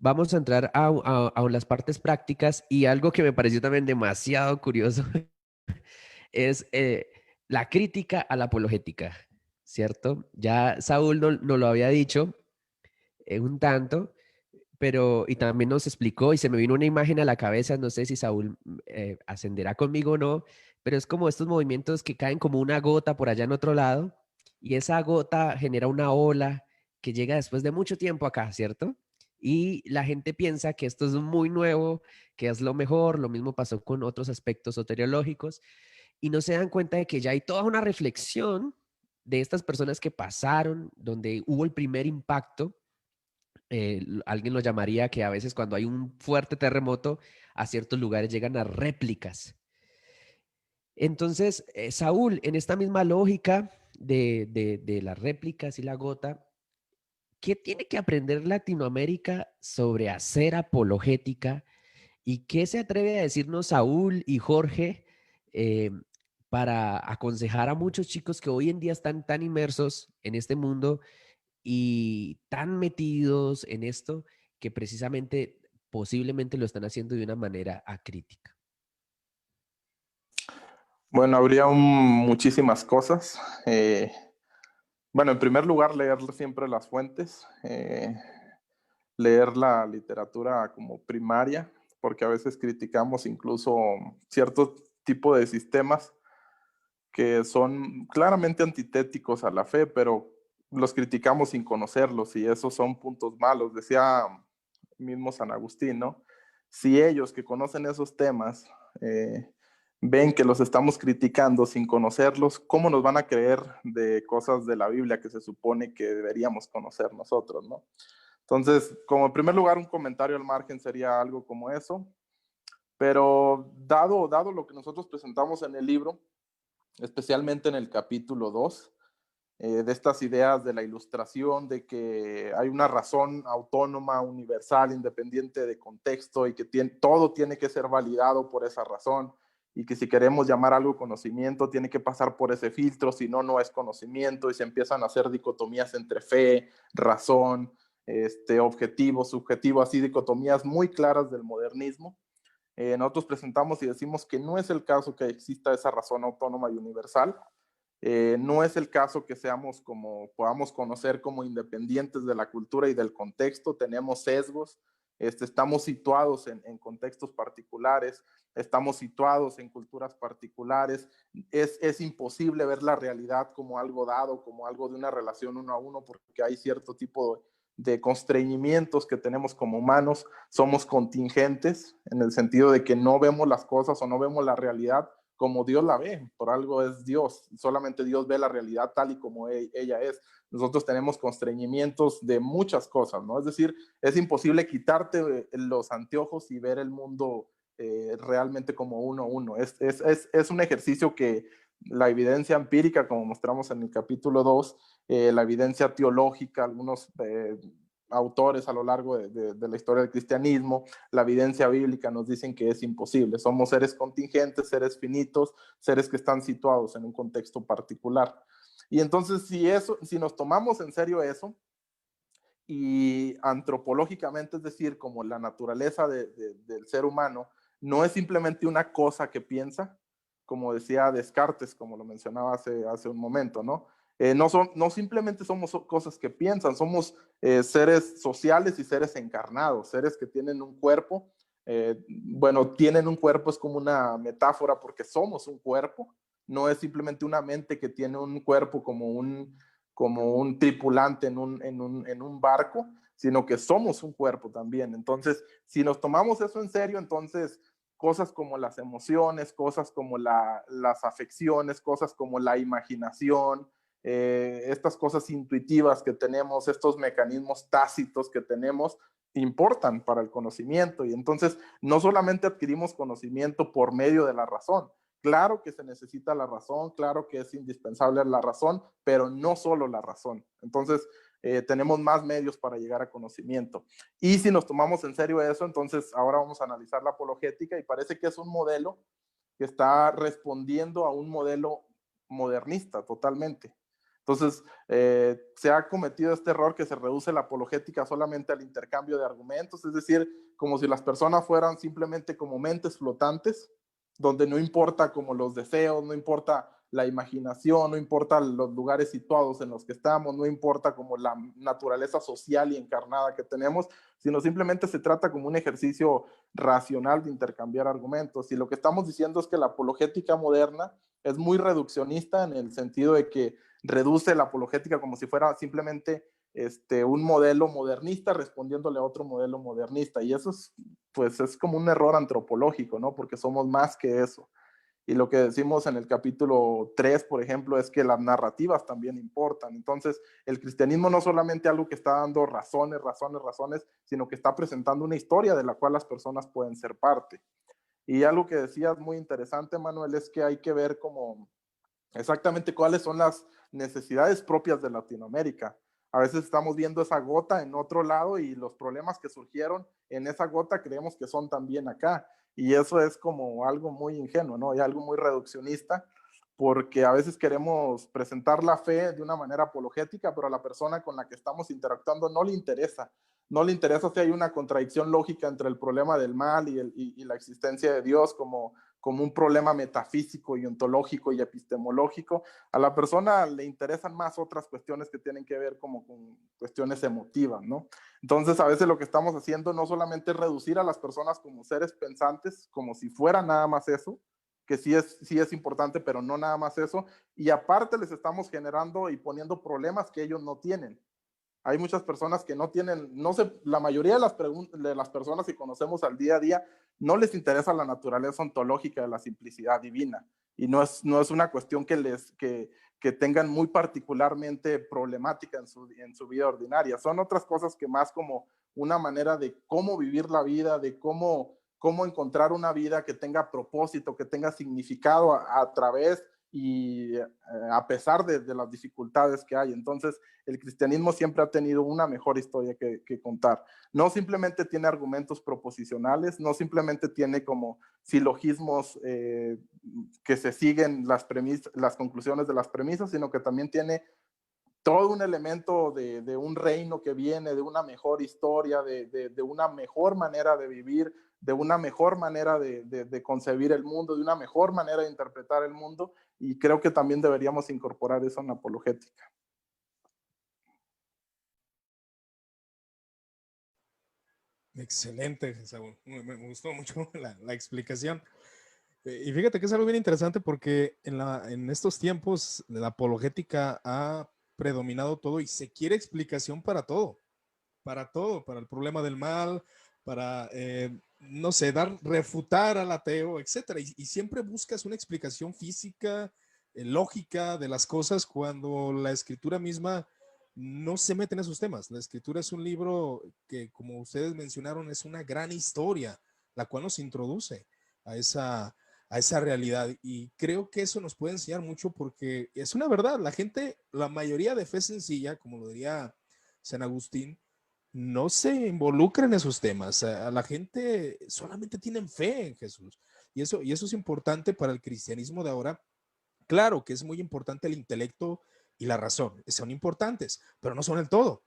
vamos a entrar a las partes prácticas y algo que me pareció también demasiado curioso es la crítica a la apologética, ¿cierto? Ya Saúl no lo había dicho un tanto, pero y también nos explicó y se me vino una imagen a la cabeza, no sé si Saúl ascenderá conmigo o no, pero es como estos movimientos que caen como una gota por allá en otro lado y esa gota genera una ola que llega después de mucho tiempo acá, ¿cierto? Y la gente piensa que esto es muy nuevo, que es lo mejor, lo mismo pasó con otros aspectos soteriológicos y no se dan cuenta de que ya hay toda una reflexión de estas personas que pasaron, donde hubo el primer impacto. Alguien lo llamaría que a veces cuando hay un fuerte terremoto, a ciertos lugares llegan a réplicas. Entonces, Saúl, en esta misma lógica de las réplicas y la gota, ¿qué tiene que aprender Latinoamérica sobre hacer apologética? ¿Y qué se atreve a decirnos Saúl y Jorge eh, para aconsejar a muchos chicos que hoy en día están tan inmersos en este mundo y tan metidos en esto que precisamente posiblemente lo están haciendo de una manera acrítica? Bueno, habría muchísimas cosas. Bueno, en primer lugar, leer siempre las fuentes, leer la literatura como primaria, porque a veces criticamos incluso cierto tipo de sistemas que son claramente antitéticos a la fe, pero los criticamos sin conocerlos y esos son puntos malos. Decía mismo San Agustín, ¿no? Si ellos que conocen esos temas ven que los estamos criticando sin conocerlos, ¿cómo nos van a creer de cosas de la Biblia que se supone que deberíamos conocer nosotros, ¿no? Entonces, como en primer lugar, un comentario al margen sería algo como eso, pero dado lo que nosotros presentamos en el libro, especialmente en el capítulo 2, de estas ideas de la ilustración, de que hay una razón autónoma, universal, independiente de contexto y que todo tiene que ser validado por esa razón y que si queremos llamar algo conocimiento tiene que pasar por ese filtro, si no, no es conocimiento y se empiezan a hacer dicotomías entre fe, razón, objetivo, subjetivo, así dicotomías muy claras del modernismo. Nosotros presentamos y decimos que no es el caso que exista esa razón autónoma y universal. No es el caso que podamos conocer como independientes de la cultura y del contexto, tenemos sesgos, estamos situados en contextos particulares, estamos situados en culturas particulares, es imposible ver la realidad como algo dado, como algo de una relación uno a uno, porque hay cierto tipo de constreñimientos que tenemos como humanos, somos contingentes en el sentido de que no vemos las cosas o no vemos la realidad como Dios la ve, por algo es Dios, solamente Dios ve la realidad tal y como ella es. Nosotros tenemos constreñimientos de muchas cosas, ¿no? Es decir, es imposible quitarte los anteojos y ver el mundo realmente como uno a uno. Es un ejercicio que la evidencia empírica, como mostramos en el capítulo 2, la evidencia teológica, algunos autores a lo largo de la historia del cristianismo, la evidencia bíblica nos dicen que es imposible. Somos seres contingentes, seres finitos, seres que están situados en un contexto particular. Y entonces, si nos tomamos en serio eso, y antropológicamente, es decir, como la naturaleza del ser humano, no es simplemente una cosa que piensa, como decía Descartes, como lo mencionaba hace un momento, ¿no? No simplemente somos cosas que piensan, somos seres sociales y seres encarnados, seres que tienen un cuerpo. Bueno, tienen un cuerpo es como una metáfora porque somos un cuerpo, no es simplemente una mente que tiene un cuerpo como un tripulante en un barco, sino que somos un cuerpo también. Entonces, si nos tomamos eso en serio, entonces cosas como las emociones, cosas como las afecciones, cosas como la imaginación, estas cosas intuitivas que tenemos, estos mecanismos tácitos que tenemos, importan para el conocimiento. Y entonces no solamente adquirimos conocimiento por medio de la razón, claro que se necesita la razón, claro que es indispensable la razón, pero no solo la razón. Entonces, tenemos más medios para llegar a conocimiento. Y si nos tomamos en serio eso, entonces ahora vamos a analizar la apologética y parece que es un modelo que está respondiendo a un modelo modernista totalmente. Entonces, se ha cometido este error que se reduce la apologética solamente al intercambio de argumentos, es decir, como si las personas fueran simplemente como mentes flotantes, donde no importa como los deseos, no importa la imaginación, no importa los lugares situados en los que estamos, no importa como la naturaleza social y encarnada que tenemos, sino simplemente se trata como un ejercicio racional de intercambiar argumentos. Y lo que estamos diciendo es que la apologética moderna es muy reduccionista en el sentido de que reduce la apologética como si fuera simplemente un modelo modernista respondiéndole a otro modelo modernista. Y eso es, pues, es como un error antropológico, ¿no? Porque somos más que eso. Y lo que decimos en el capítulo 3, por ejemplo, es que las narrativas también importan. Entonces, el cristianismo no solamente algo que está dando razones, sino que está presentando una historia de la cual las personas pueden ser parte. Y algo que decías muy interesante, Manuel, es que hay que ver como exactamente cuáles son las necesidades propias de Latinoamérica. A veces estamos viendo esa gota en otro lado y los problemas que surgieron en esa gota creemos que son también acá. Y eso es como algo muy ingenuo, ¿no? Y algo muy reduccionista, porque a veces queremos presentar la fe de una manera apologética, pero a la persona con la que estamos interactuando no le interesa. No le interesa si hay una contradicción lógica entre el problema del mal y la existencia de Dios como un problema metafísico y ontológico y epistemológico. A la persona le interesan más otras cuestiones que tienen que ver como con cuestiones emotivas, ¿no? Entonces, a veces lo que estamos haciendo no solamente es reducir a las personas como seres pensantes, como si fuera nada más eso, que sí es importante, pero no nada más eso, y aparte les estamos generando y poniendo problemas que ellos no tienen. Hay muchas personas que no tienen, no sé, la mayoría de las personas que conocemos al día a día no les interesa la naturaleza ontológica de la simplicidad divina. Y no es una cuestión que tengan muy particularmente problemática en su vida ordinaria. Son otras cosas que más como una manera de cómo vivir la vida, de cómo encontrar una vida que tenga propósito, que tenga significado a través y a pesar de las dificultades que hay. Entonces, el cristianismo siempre ha tenido una mejor historia que contar. No simplemente tiene argumentos proposicionales, no simplemente tiene como silogismos que se siguen las conclusiones de las premisas, sino que también tiene todo un elemento de un reino que viene, de una mejor historia, de una mejor manera de vivir, de una mejor manera de concebir el mundo, de una mejor manera de interpretar el mundo, y creo que también deberíamos incorporar eso en la apologética. Excelente, Saúl. Me gustó mucho la explicación. Y fíjate que es algo bien interesante porque en estos tiempos la apologética ha predominado todo y se quiere explicación para todo, para el problema del mal, para, no sé, refutar al ateo, etcétera. Y siempre buscas una explicación física, lógica de las cosas cuando la escritura misma no se mete en esos temas. La escritura es un libro que, como ustedes mencionaron, es una gran historia, la cual nos introduce a esa realidad. Y creo que eso nos puede enseñar mucho porque es una verdad. La gente, la mayoría de fe sencilla, como lo diría San Agustín, no se involucra en esos temas. A la gente solamente tienen fe en Jesús. Y eso es importante para el cristianismo de ahora. Claro que es muy importante el intelecto y la razón, son importantes, pero no son el todo.